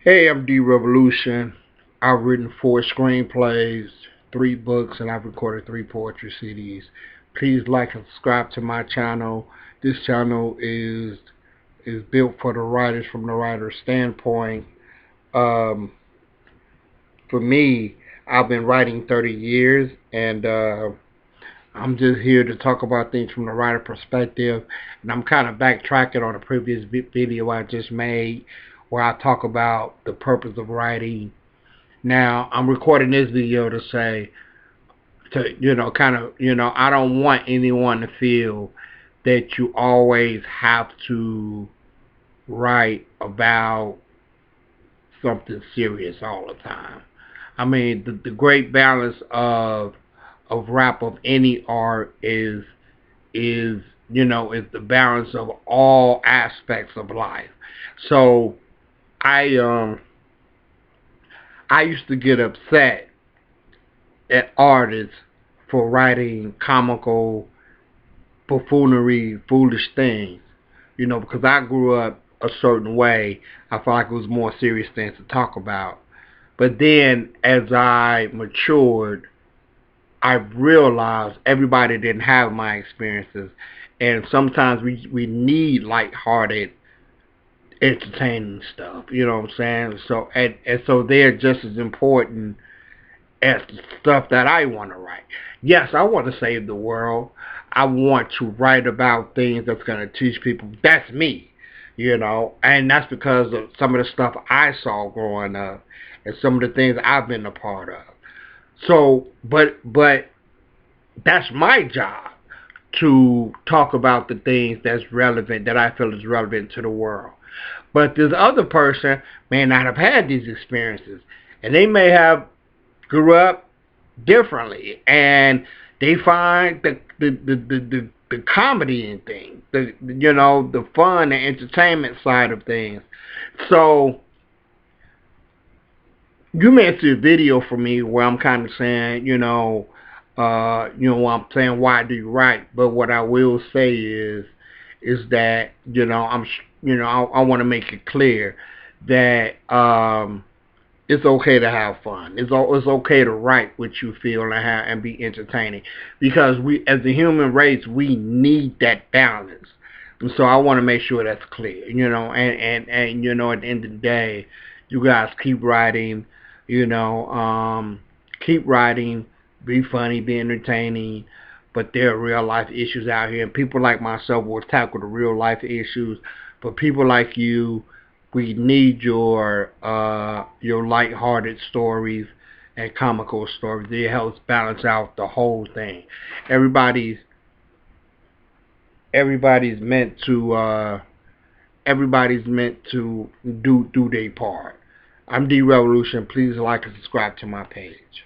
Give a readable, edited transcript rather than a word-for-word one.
Hey, I'm D Revolution. I've written 4 screenplays, 3 books, and I've recorded 3 poetry CDs. Please like and subscribe to my channel. This channel is built for the writers from the writer's standpoint. Um, for me, I've been writing 30 years, and I'm just here to talk about things from the writer perspective. And I'm kind of backtracking on a previous video I just made where I talk about the purpose of writing. Now, I'm recording this video to say, I don't want anyone to feel that you always have to write about something serious all the time. I mean, the great balance of rap of any art is the balance of all aspects of life. So I I used to get upset at artists for writing comical, buffoonery, foolish things. Because I grew up a certain way, I felt like it was more serious things to talk about. But then, as I matured, I realized everybody didn't have my experiences, and sometimes we need lighthearted, entertaining stuff. You know what I'm saying? So they're just as important as the stuff that I want to write. Yes, I want to save the world. I want to write about things that's going to teach people. That's me, and that's because of some of the stuff I saw growing up and some of the things I've been a part of. So, but that's my job to talk about the things that's relevant, that I feel is relevant to the world. But this other person may not have had these experiences, and they may have grew up differently, and they find the comedy in things, the fun, the entertainment side of things. So you may see a video from me where I'm kind of saying, I'm saying why do you write? But what I will say is that I want to make it clear that it's okay to have fun. It's okay to write what you feel and be entertaining, because we, as the human race, we need that balance. And so I want to make sure that's clear, and at the end of the day, you guys keep writing, you know, um, keep writing, be funny, be entertaining, but there are real life issues out here, and people like myself will tackle the real life issues. But people like you, we need your light-hearted stories and comical stories. It helps balance out the whole thing. Everybody's everybody's meant to everybody's meant to do their part. I'm D Revolution. Please like and subscribe to my page.